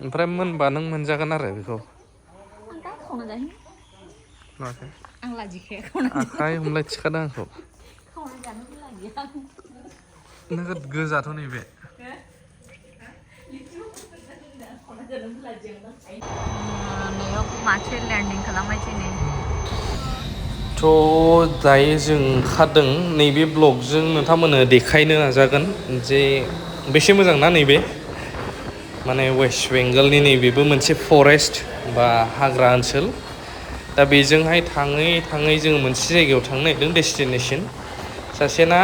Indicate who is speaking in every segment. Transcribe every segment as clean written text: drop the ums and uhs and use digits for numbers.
Speaker 1: ओमफ्राय मोनबा नों मोनजागोन आरो बेखौ
Speaker 2: आं दा खावना जाहैनो
Speaker 1: नुवाखै
Speaker 2: आं लाजिखाया खावना
Speaker 1: आखाइ हमलाय थिखादों आंखौ
Speaker 2: खावना जानोबो लाजिया आं
Speaker 1: नोगोद गोजाथ' नैबे
Speaker 2: न'आव माथो लेन्डिं खालामबाय दिनै
Speaker 1: थ' दायो जों ओंखारदों नैबे ब्लगजों नोंथांमोननो देखायनो नाजागोन जे बेसे मोजां ना नैबे माने वेस्ट बेंगलनि नैबेबो मोनसे फरेस्ट बा हाग्रा ओनसोल दा बेजोंहाय थाङै थाङै जोङो मोनसे जायगायाव थांनो नागिरदों डेस्टिनेसन सासेना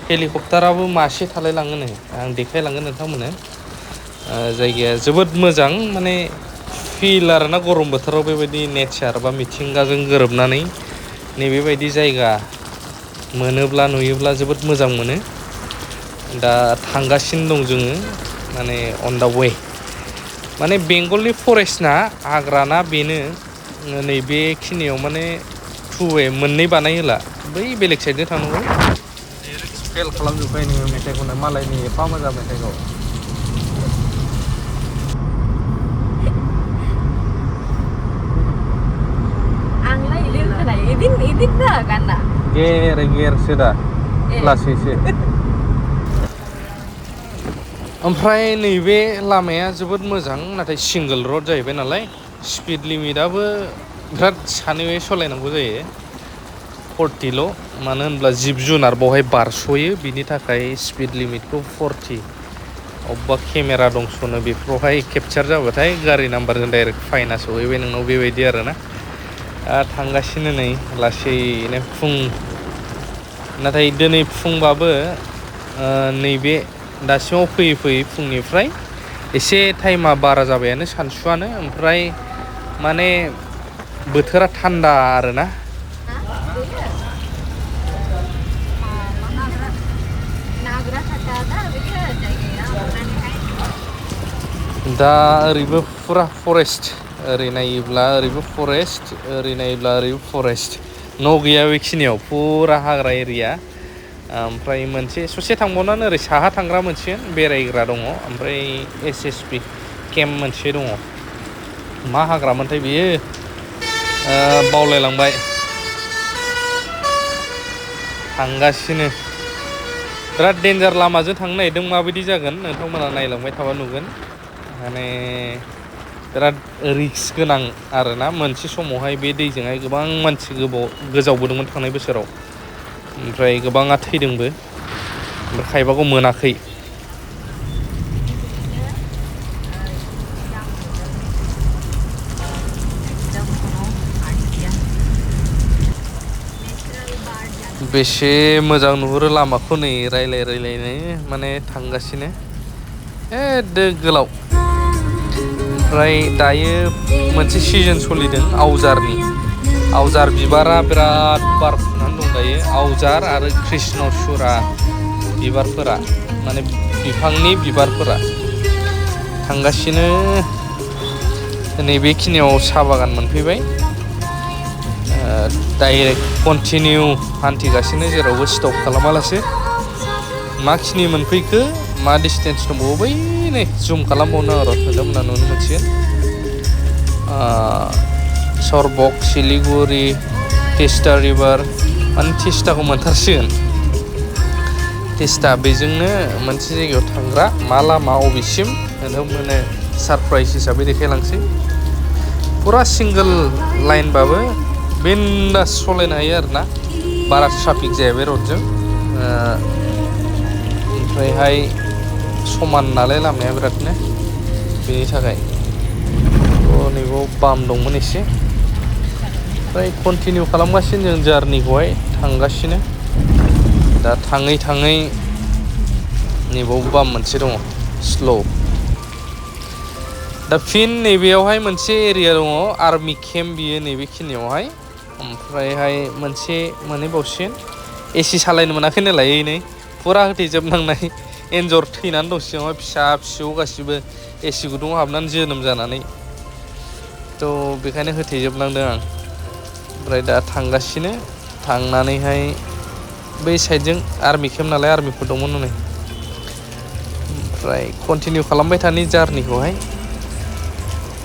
Speaker 1: हेलिकप्टाराबो मासे थालाय लाङोनो आं देखायलांगोन नोंथांमोननो जायगाया जोबोद मोजां माने फिल आरोना गरम बोथोराव बेबायदि नेचार बा मिथिंगाजों गोरोबनानै नैबेबायदि जायगा मोनोब्ला नुयोब्ला जोबोद मोजां मोनो दा थांगासिनो दं जोङो माने अन दा वे माने बेंगलनि फरेस्टना हाग्राना बेनो नैबेखिनियाव माने टु वे मोननै बानाय होला बै बेलेग साइडजों थांनांगौ फेल खालामजोब्बाय नोङो मेथाइखौनो मालायनि एफा मोजां मेथाइखौ गेर गेरसो दा लासैसो ओमफ्राय नैबे लामाया जोबोद मोजां नाथाय सिंगोल रड जाहैबाय नालाय स्पिड लिमिटआबो बिराद सानै सालायनांगौ जायो 40ल' मानो होनब्ला जिब जुनार बावहाय बारस'यो बिनि थाखाय स्पिड लिमिटखौ 40 अबेबा केमेरा दंस'नो बेफोरावहाय केपचार जाबाथाय गारि नाम्बारजों डाइरेक्ट फाइना सहैबाय नोंनाव बेबायदि आरोना थांगासिनो नै लासैनो फुं नाथाय दिनै फुंबाबो नैबे दासिमाव फैयै फैयै फुंनिफ्राय एसे टाइमा बारा जाबायानो सानसुआनो ओमफ्राय माने बोथोरा थान्दा आरोना दा ओरैबो फुरा फरेस्ट ओरै नायोब्ला ओरैबो फरेस्ट ओरै नायोब्ला ओरैबो फरेस्ट न' गैया बेखिनियाव फुरा हाग्रा एरिया ओमफ्राय मोनसे ससे थांबावनानै ओरै साहा थांग्रा मोनसे बेरायग्रा दङ ओमफ्राय SSB केम्प मोनसे दङ मा हाग्रामोनथाय बियो बावलायलांबाय थांगासिनो बिराद डेन्जार लामाजों थांनो नागिरदों माबायदि जागोन नोंथांमोना नायलांबाय थाबा नुगोन माने बिराद रिक्स गोनां आरोना मोनसे समावहाय बे दैजोंहाय गोबां मानसि गोजावबोदोंमोन थांनाय बोसोराव ओमफ्राय गोबाङा थैदोंबो ओमफ्राय खायबाखौ मोनाखै बेसे मोजां नुहुरो लामाखौ नै रायलाय रायलायनो माने थांगासिनो गोलाव ओमफ्राय दायो मोनसे सिजन सोलिदों आवजार बिबारा बिराद बारफुनानै दं दायो आवजार आरो कृष्णचुरा बिबारफोरा माने बिफांनि बिबारफोरा थांगासिनो नैबेखिनियाव साहा बागान मोनफैबाय डाइरेक्ट कन्टिनिउ हान्थिगासिनो जेरावबो स्टप खालामालासे माखिनि मोनफैखो मा डिसटेन्स दंबावो बै नै जुम खालामबावनो आरो नोंथांमोना नुनो मोनसिगोन सरबक सिलिगुरि तिस्ता रिभार माने तिस्ताखौ मोनथारसिगोन तिस्ता बेजोंनो मोनसे जायगायाव थांग्रा मा लामा अबेसिम नोंथांमोननो सारप्राइज हिसाबै देखायलांसै फुरा सिंगोल लाइनबाबो बिन्दास सालायनो हायो आरोना बारा ट्राफिक जाया बे रडजों ओमफ्रायहाय समान नालाय लामाया बिरादनो बेनि थाखाय नैबाव बाम दंमोन एसे ओमफ्राय कन्टिनिउ खालामगासिनो जों जार्निखौहाय थांगासिनो दा थाङै थाङै नैबाव बाम मोनसे दङ स्ल' दा फिन नैबेयावहाय मोनसे एरिया दङ आर्मि केम्प बियो नैबेखिनियावहाय ओमफ्रायहाय मोनसे मोनहैबावसिगोन एसि सालायनो मोनाखै नालाय नै फुरा होथेजोबनांनाय एन्जर थैनानै दं सिङावहाय फिसा फिसौ गासिबो एसि गुदुङाव हाबनानै जोनोम जानानै थ' बेखायनो होथेजोबनांदों आं ओमफ्राय दा थांगासिनो थांनानैहाय बै साइडजों आर्मि केम्प नालाय आर्मिफोर दंमोन नै ओमफ्राय कन्टिनिउ खालामबाय थानि जार्निखौहाय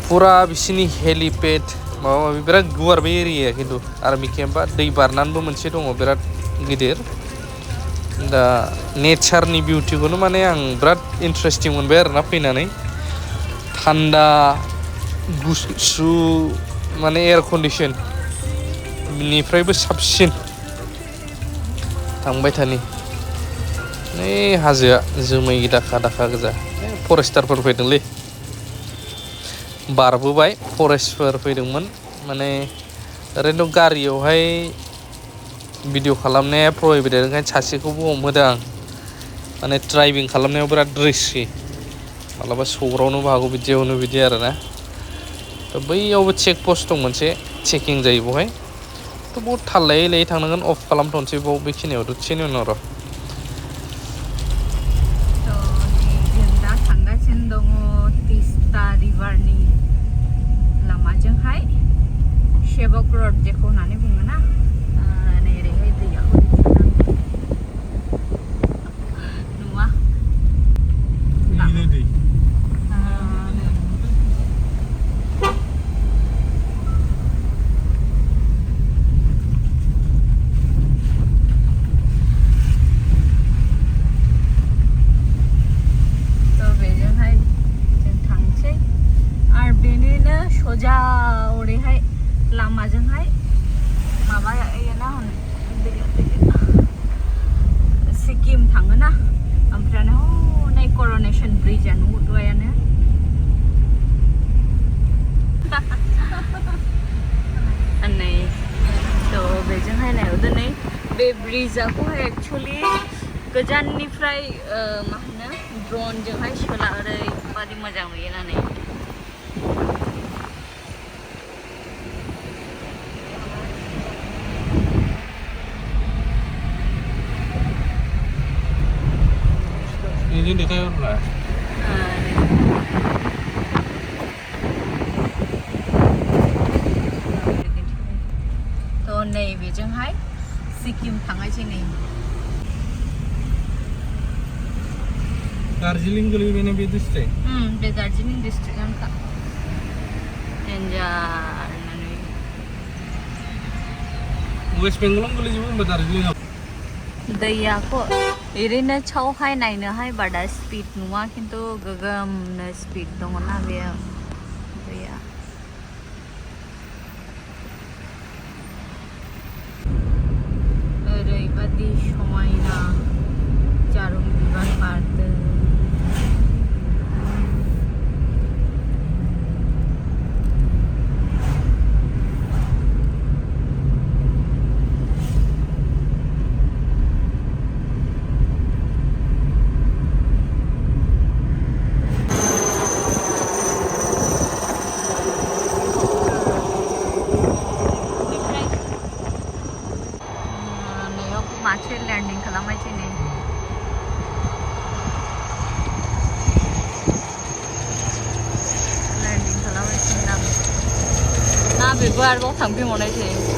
Speaker 1: फुरा बिसिनि हेलिपेड माबा माबि बिराद गुवार बे एरियाया खिन्थु आर्मि केम्पआ दै बारनानैबो मोनसे दङ बिराद गिदिर दा नेचारनि बिउटिखौनो माने आं बिराद इन्टारेस्टिं मोनबाय आरोना फैनानै थान्दा गुसु माने एयार कन्डिसन निफ्रायबो साबसिन थांबाय थानि नै हाजोआ जोमै दाखा दाखा गोजा फरेस्टारफोर फैदोंलै बारबोबाय फरेस्टफोर फैदोंमोन माने ओरैनोथ' गारियावहाय भिडिअ खालामनाया प्रहिबिटेड ओंखायनो सासेखौबो हमहोदों आं माने ड्राइभिं खालामनायाव बिराद रिस्कि मालाबा सौग्रावनोबो हागौ बिदियावनो बिदि आरोना थ' बैयावबो चेक पस्ट दं मोनसे चेकिं जायो बेवहाय थ' बहुद थाल लायै लायै थांनांगोन अफ खालामथ'नोसै बाव बेखिनियाव दसेनि उनाव र'
Speaker 2: जों दा थांगासिनो दङ तिस्ता रिभारनि लामाजोंहाय सेबक रड जेखौ होननानै बुङो ना ओरैहाय दैयाव नुवा सजा ओरैहाय लामाजोंहाय माबा ना सिक्किम थाङोना ओमफ्राय हनै कर'नेसन ब्रिजआ नुहुरबायानो नै थ' बेजोंहाय नायहरदो नै बे ब्रिजआखौहाय एक्सुवेलि गोजाननिफ्राय मा होनो ड्रनजोंहाय सोला ओरैबादि मोजां नुयोना नै
Speaker 1: ini dekat lah
Speaker 2: थ' नै बेजोंहाय सिक्किम थांगासिनो नै
Speaker 1: दार्जिलिं गोलैबायना बे डिस्ट्रिक्ट
Speaker 2: बे दार्जिलिं डिस्ट्रिक्टआनोखा डेन्जार
Speaker 1: वेस्ट बेंगलावनो गोलैजोबो होमबा दार्जिलिंआव
Speaker 2: दैयाखौ ओरैनो सावहाय नायनोहाय बारा स्पिड नुवा खिन्थु गोगोमनो स्पिड दङना बेयाव दैया ओरैबादि समायना जारुम बिबार बारदों मासे ल्यान्डिं खालामगासिनो नै ल्यान्डिं खालामगासिनो ना बेबो आरोबाव थांफिनबावनायसै